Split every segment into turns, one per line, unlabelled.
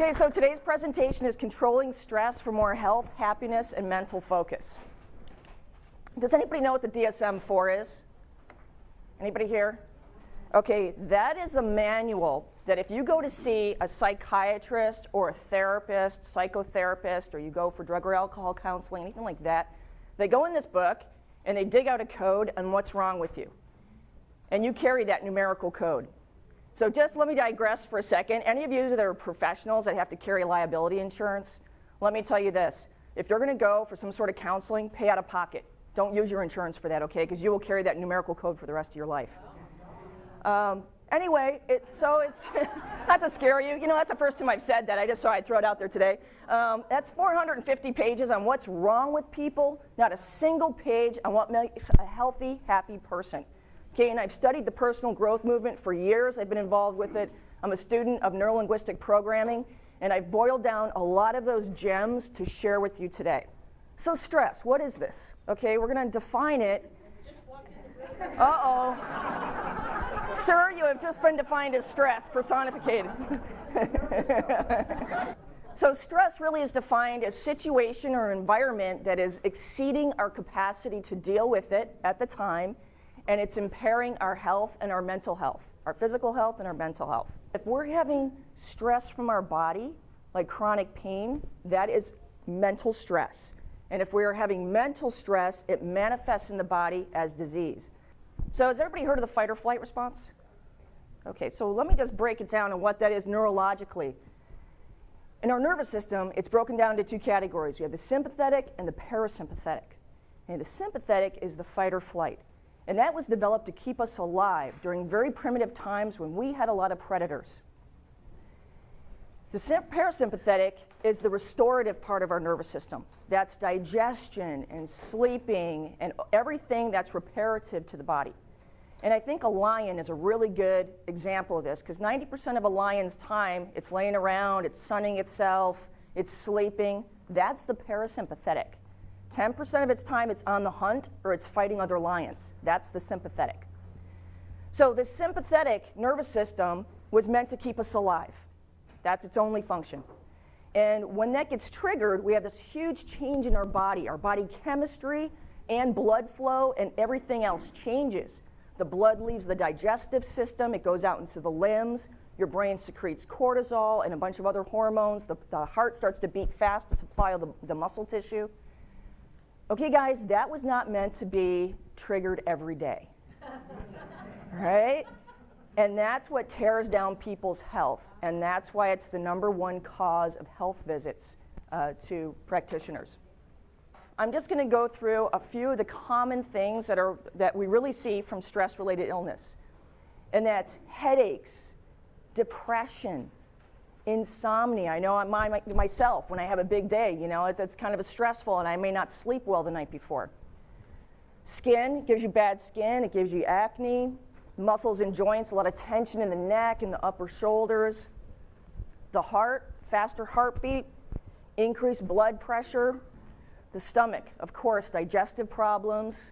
Okay, so today's presentation is controlling stress for more health, happiness, and mental focus. Does anybody know what the DSM-4 is? Anybody here? Okay, that is a manual that if you go to see a psychiatrist or a therapist, psychotherapist, or you go for drug or alcohol counseling, anything like that, they go in this book and they dig out a code on what's wrong with you. And you carry that numerical code. So just let me digress for a second. Any of you that are professionals that have to carry liability insurance, let me tell you this. If you're going to go for some sort of counseling, pay out of pocket. Don't use your insurance for that, okay? Because you will carry that numerical code for the rest of your life. Anyway, it's not to scare you. You know, that's the first time I've said that. I just thought I'd throw it out there today. That's 450 pages on what's wrong with people, not a single page on what makes a healthy, happy person. Okay, and I've studied the personal growth movement for years. I've been involved with it. I'm a student of neurolinguistic programming, and I've boiled down a lot of those gems to share with you today. So stress, what is this? Okay, we're going to define it. Uh-oh. Sir, you have just been defined as stress, personificated. So stress really is defined as situation or environment that is exceeding our capacity to deal with it at the time, and it's impairing our health and our mental health, our physical health and our mental health. If we're having stress from our body, like chronic pain, that is mental stress. And if we're having mental stress, it manifests in the body as disease. So has everybody heard of the fight or flight response? Okay, so let me just break it down on what that is neurologically. In our nervous system, it's broken down into two categories. We have the sympathetic and the parasympathetic. And the sympathetic is the fight or flight. And that was developed to keep us alive during very primitive times when we had a lot of predators. The parasympathetic is the restorative part of our nervous system. That's digestion and sleeping and everything that's reparative to the body. And I think a lion is a really good example of this, because 90% of a lion's time, it's laying around, it's sunning itself, it's sleeping. That's the parasympathetic. 10% of its time, it's on the hunt or it's fighting other lions. That's the sympathetic. So the sympathetic nervous system was meant to keep us alive. That's its only function. And when that gets triggered, we have this huge change in our body chemistry and blood flow and everything else changes. The blood leaves the digestive system, it goes out into the limbs, your brain secretes cortisol and a bunch of other hormones, the heart starts to beat fast to supply the muscle tissue. Okay guys, that was not meant to be triggered every day, right? And that's what tears down people's health, and that's why it's the #1 cause of health visits to practitioners. I'm just going to go through a few of the common things that we really see from stress-related illness, and that's headaches, depression, insomnia. I know myself, when I have a big day, you know, it's kind of stressful, and I may not sleep well the night before. Skin gives you bad skin, it gives you acne. Muscles and joints, a lot of tension in the neck and the upper shoulders. The heart, faster heartbeat, increased blood pressure. The stomach, of course, digestive problems,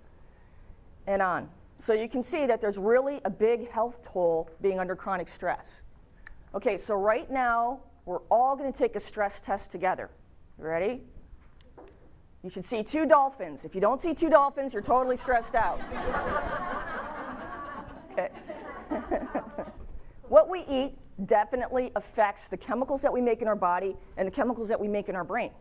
and on. So you can see that there's really a big health toll being under chronic stress. Okay, so right now, we're all going to take a stress test together. You ready? You should see 2 dolphins. If you don't see 2 dolphins, you're totally stressed out. Okay. What we eat definitely affects the chemicals that we make in our body and the chemicals that we make in our brain.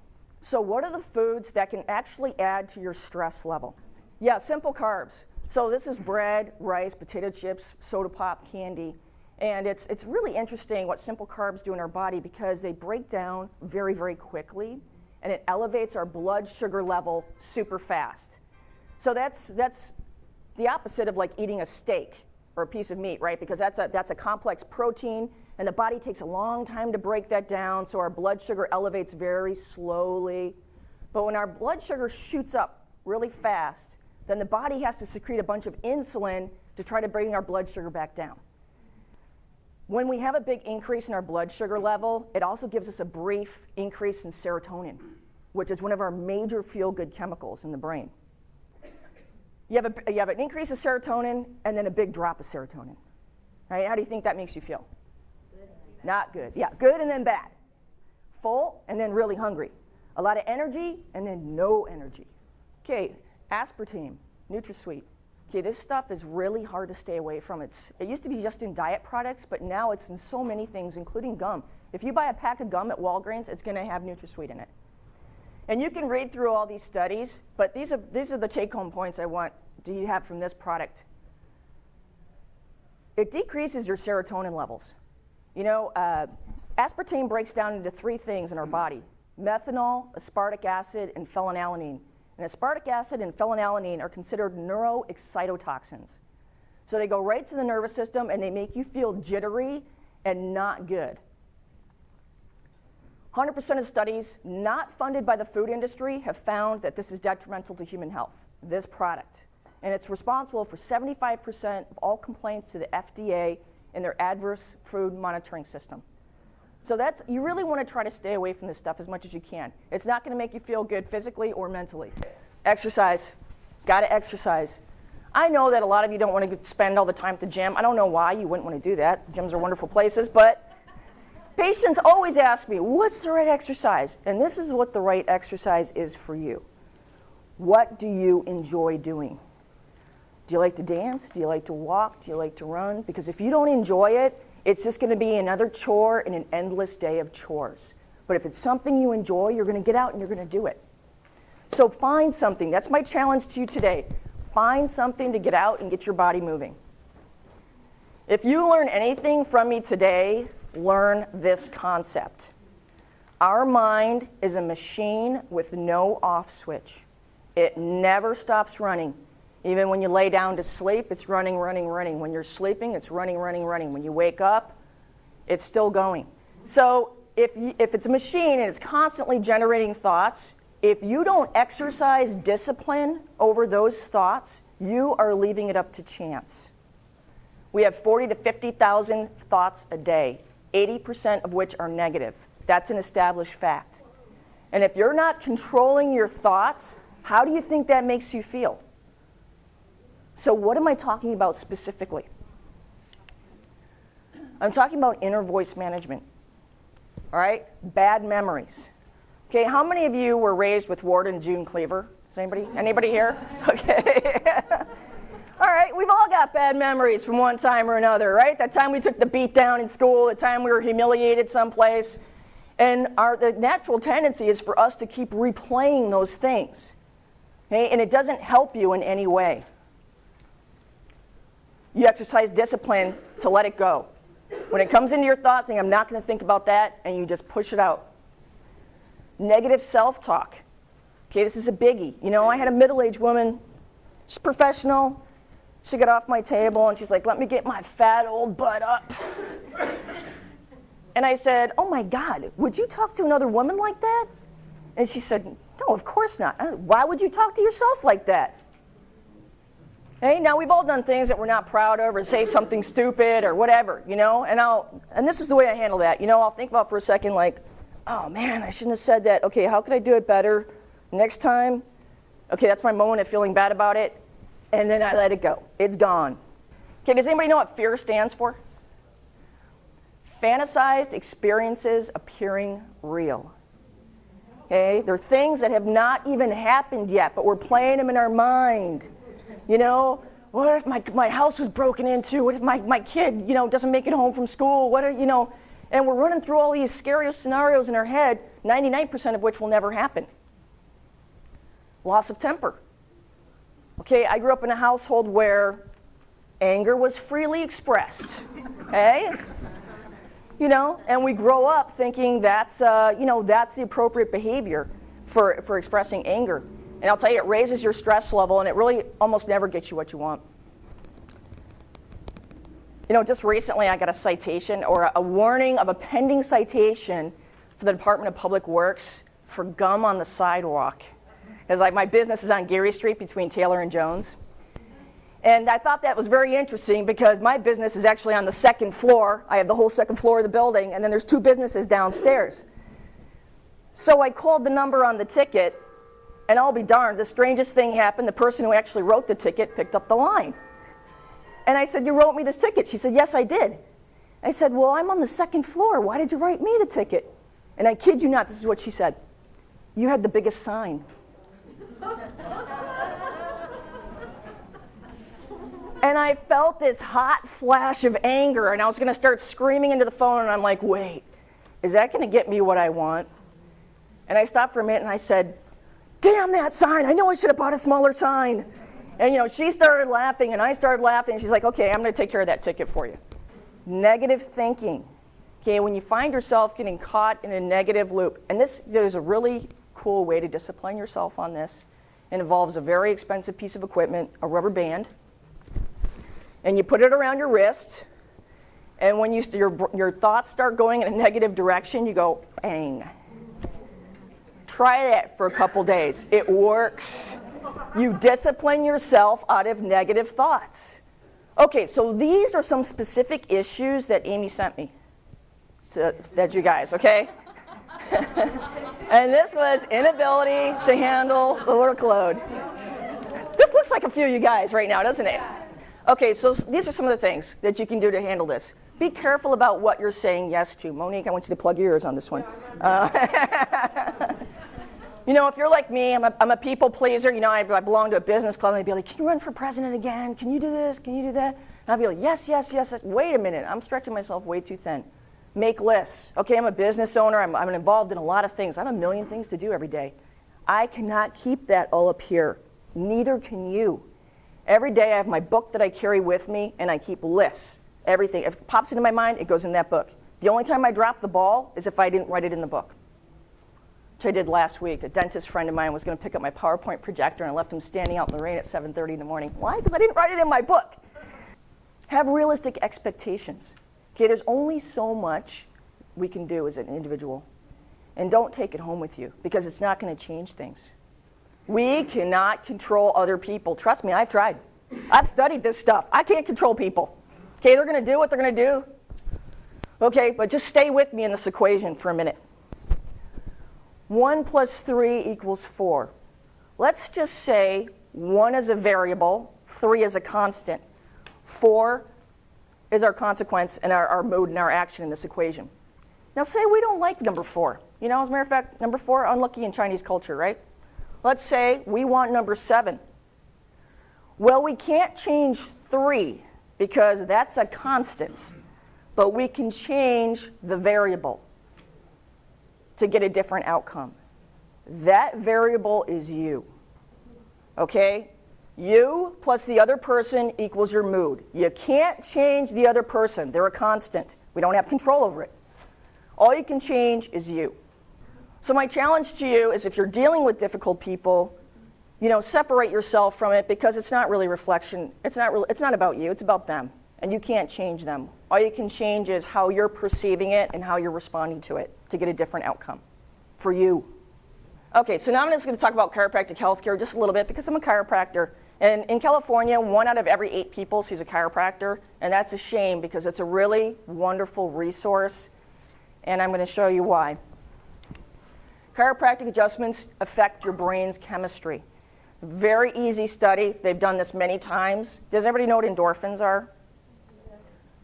So what are the foods that can actually add to your stress level? Yeah, simple carbs. So this is bread, rice, potato chips, soda pop, candy. And it's really interesting what simple carbs do in our body, because they break down very, very quickly, and it elevates our blood sugar level super fast. So that's the opposite of like eating a steak or a piece of meat, right? Because that's a complex protein, and the body takes a long time to break that down, so our blood sugar elevates very slowly. But when our blood sugar shoots up really fast, then the body has to secrete a bunch of insulin to try to bring our blood sugar back down. When we have a big increase in our blood sugar level, it also gives us a brief increase in serotonin, which is one of our major feel-good chemicals in the brain. You have an increase of serotonin and then a big drop of serotonin. Right? How do you think that makes you feel? Good. Not good. Yeah, good and then bad. full and then really hungry. A lot of energy and then no energy. Okay, aspartame, NutraSweet. Okay, this stuff is really hard to stay away from. It used to be just in diet products, but now it's in so many things, including gum. If you buy a pack of gum at Walgreens, it's going to have NutraSweet in it. And you can read through all these studies, but these are the take-home points I want you have from this product. It decreases your serotonin levels. You know, aspartame breaks down into 3 things in our body: methanol, aspartic acid, and phenylalanine. And aspartic acid and phenylalanine are considered neuroexcitotoxins. So they go right to the nervous system and they make you feel jittery and not good. 100% of studies not funded by the food industry have found that this is detrimental to human health, this product. And it's responsible for 75% of all complaints to the FDA in their adverse food monitoring system. So you really want to try to stay away from this stuff as much as you can. It's not going to make you feel good physically or mentally. Exercise. Got to exercise. I know that a lot of you don't want to spend all the time at the gym. I don't know why you wouldn't want to do that. Gyms are wonderful places, but patients always ask me, what's the right exercise? And this is what the right exercise is for you. What do you enjoy doing? Do you like to dance? Do you like to walk? Do you like to run? Because if you don't enjoy it, it's just going to be another chore and an endless day of chores. But if it's something you enjoy, you're going to get out and you're going to do it. So find something. That's my challenge to you today. Find something to get out and get your body moving. If you learn anything from me today, learn this concept. Our mind is a machine with no off switch. It never stops running. Even when you lay down to sleep, it's running, running, running. When you're sleeping, it's running, running, running. When you wake up, it's still going. So if it's a machine and it's constantly generating thoughts, if you don't exercise discipline over those thoughts, you are leaving it up to chance. We have 40 to 50,000 thoughts a day, 80% of which are negative. That's an established fact. And if you're not controlling your thoughts, how do you think that makes you feel? So what am I talking about specifically? I'm talking about inner voice management. All right? Bad memories. Okay, how many of you were raised with Ward and June Cleaver? Is anybody here? Okay. All right, we've all got bad memories from one time or another, right? That time we took the beat down in school, the time we were humiliated someplace. And the natural tendency is for us to keep replaying those things. Okay? And it doesn't help you in any way. You exercise discipline to let it go. When it comes into your thoughts, saying, I'm not going to think about that, and you just push it out. Negative self-talk. Okay, this is a biggie. You know, I had a middle-aged woman, she's professional. She got off my table, and she's like, let me get my fat old butt up. And I said, oh my God, would you talk to another woman like that? And she said, no, of course not. Why would you talk to yourself like that? Hey, now we've all done things that we're not proud of or say something stupid or whatever, you know, and this is the way I handle that. You know, I'll think about for a second like, oh man, I shouldn't have said that. Okay, how could I do it better next time? Okay, that's my moment of feeling bad about it, and then I let it go. It's gone. Okay, does anybody know what fear stands for? Fantasized experiences appearing real. Okay, they're things that have not even happened yet, but we're playing them in our mind. You know, what if my house was broken into? What if my kid, you know, doesn't make it home from school? What are, you know, and we're running through all these scary scenarios in our head, 99% of which will never happen. Loss of temper. Okay, I grew up in a household where anger was freely expressed. Okay? You know, and we grow up thinking that's, you know, that's the appropriate behavior for expressing anger. And I'll tell you, it raises your stress level, and it really almost never gets you what you want. You know, just recently I got a citation, or a warning of a pending citation for the Department of Public Works for gum on the sidewalk. Because like my business is on Geary Street between Taylor and Jones. And I thought that was very interesting because my business is actually on the second floor. I have the whole second floor of the building, and then there's 2 businesses downstairs. So I called the number on the ticket, and I'll be darned, the strangest thing happened. The person who actually wrote the ticket picked up the line. And I said, you wrote me this ticket? She said, yes, I did. I said, well, I'm on the second floor. Why did you write me the ticket? And I kid you not, this is what she said. You had the biggest sign. And I felt this hot flash of anger, and I was going to start screaming into the phone, and I'm like, wait, is that going to get me what I want? And I stopped for a minute, and I said, damn that sign, I know I should have bought a smaller sign. And she started laughing, and I started laughing, and she's like, okay, I'm going to take care of that ticket for you. Negative thinking. Okay, when you find yourself getting caught in a negative loop, and there's a really cool way to discipline yourself on this. It involves a very expensive piece of equipment, a rubber band, and you put it around your wrist, and when your thoughts start going in a negative direction, you go, bang. Try that for a couple days. It works. You discipline yourself out of negative thoughts. Okay, so these are some specific issues that Amy sent me. That you guys, okay? And this was inability to handle the workload. This looks like a few of you guys right now, doesn't it? Okay, so these are some of the things that you can do to handle this. Be careful about what you're saying yes to. Monique, I want you to plug your ears on this one. If you're like me, I'm a people pleaser. I belong to a business club, and they'd be like, can you run for president again? Can you do this? Can you do that? And I'd be like, yes, yes, yes. Wait a minute. I'm stretching myself way too thin. Make lists. Okay, I'm a business owner. I'm involved in a lot of things. I have a million things to do every day. I cannot keep that all up here. Neither can you. Every day I have my book that I carry with me, and I keep lists. Everything. If it pops into my mind, it goes in that book. The only time I drop the ball is if I didn't write it in the book, which I did last week. A dentist friend of mine was going to pick up my PowerPoint projector, and I left him standing out in the rain at 7:30 in the morning. Why? Because I didn't write it in my book. Have realistic expectations. Okay, there's only so much we can do as an individual. And don't take it home with you, because it's not going to change things. We cannot control other people. Trust me, I've tried. I've studied this stuff. I can't control people. Okay, they're going to do what they're going to do. Okay, but just stay with me in this equation for a minute. 1 plus 3 equals 4. Let's just say 1 is a variable, 3 is a constant. 4 is our consequence and our mood and our action in this equation. Now say we don't like number 4. As a matter of fact, number 4, unlucky in Chinese culture, right? Let's say we want number 7. Well, we can't change 3 because that's a constant, but we can change the variable to get a different outcome. That variable is you. Okay? You plus the other person equals your mood. You can't change the other person. They're a constant. We don't have control over it. All you can change is you. So my challenge to you is if you're dealing with difficult people, separate yourself from it, because it's not really reflection. It's not about you. It's about them. And you can't change them. All you can change is how you're perceiving it and how you're responding to it to get a different outcome for you. Okay, so now I'm just going to talk about chiropractic healthcare just a little bit, because I'm a chiropractor. And in California, 1 out of every 8 people sees a chiropractor, and that's a shame because it's a really wonderful resource, and I'm going to show you why. Chiropractic adjustments affect your brain's chemistry. Very easy study. They've done this many times. Does everybody know what endorphins are?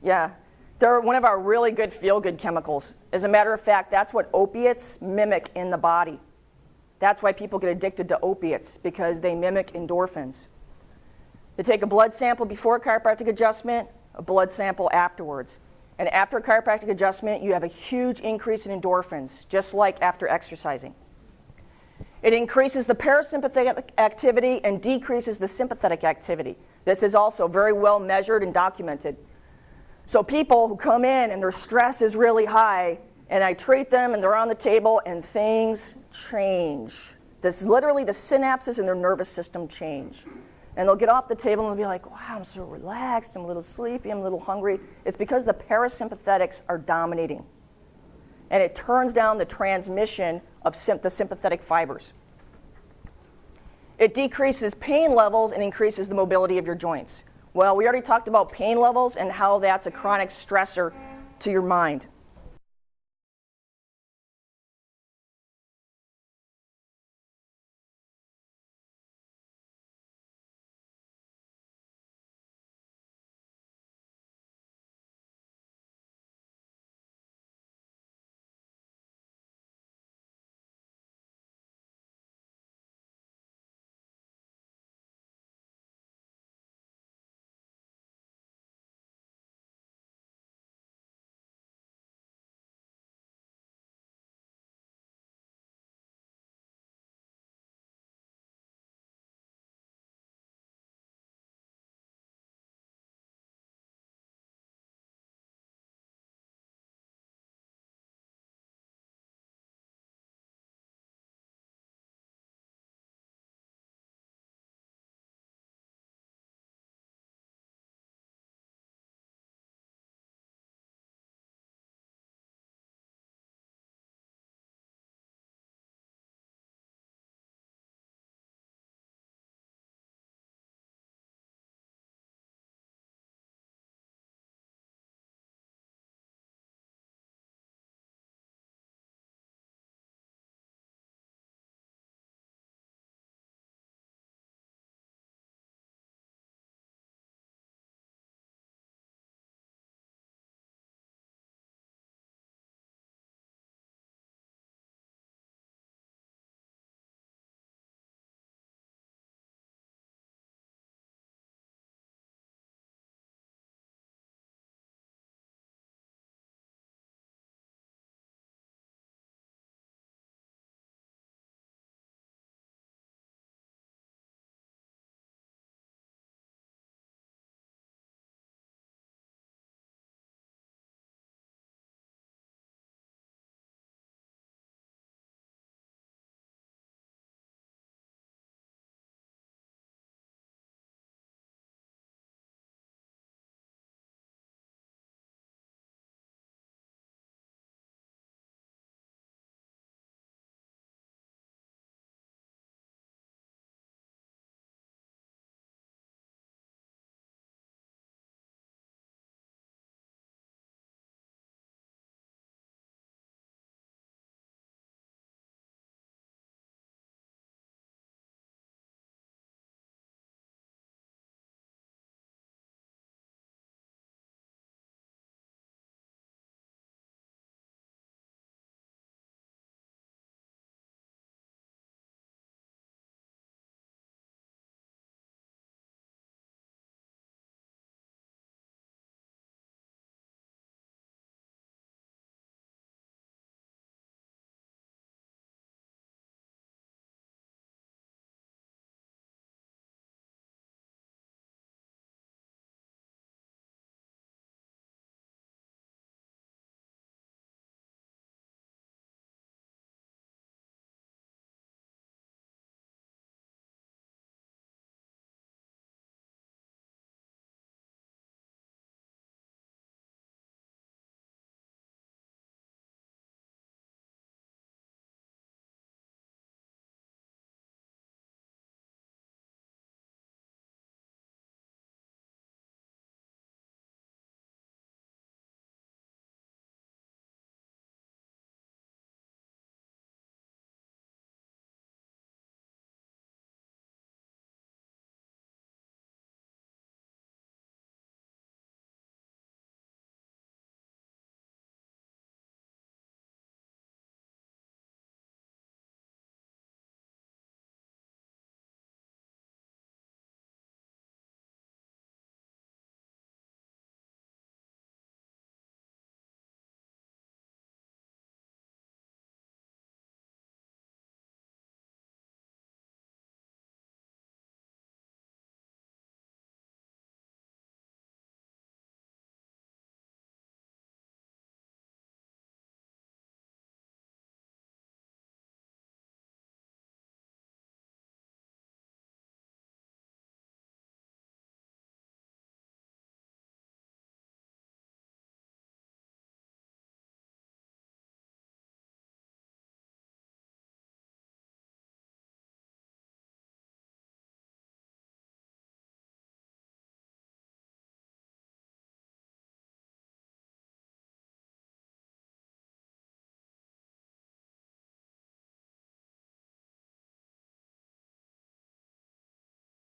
Yeah. They're one of our really good feel-good chemicals. As a matter of fact, that's what opiates mimic in the body. That's why people get addicted to opiates, because they mimic endorphins. They take a blood sample before chiropractic adjustment, a blood sample afterwards. And after a chiropractic adjustment, you have a huge increase in endorphins, just like after exercising. It increases the parasympathetic activity and decreases the sympathetic activity. This is also very well measured and documented. So people who come in and their stress is really high, and I treat them and they're on the table and things change. This literally, the synapses in their nervous system change. And they'll get off the table and they'll be like, wow, I'm so relaxed, I'm a little sleepy, I'm a little hungry. It's because the parasympathetics are dominating. And it turns down the transmission of the sympathetic fibers. It decreases pain levels and increases the mobility of your joints. Well, we already talked about pain levels and how that's a chronic stressor to your mind.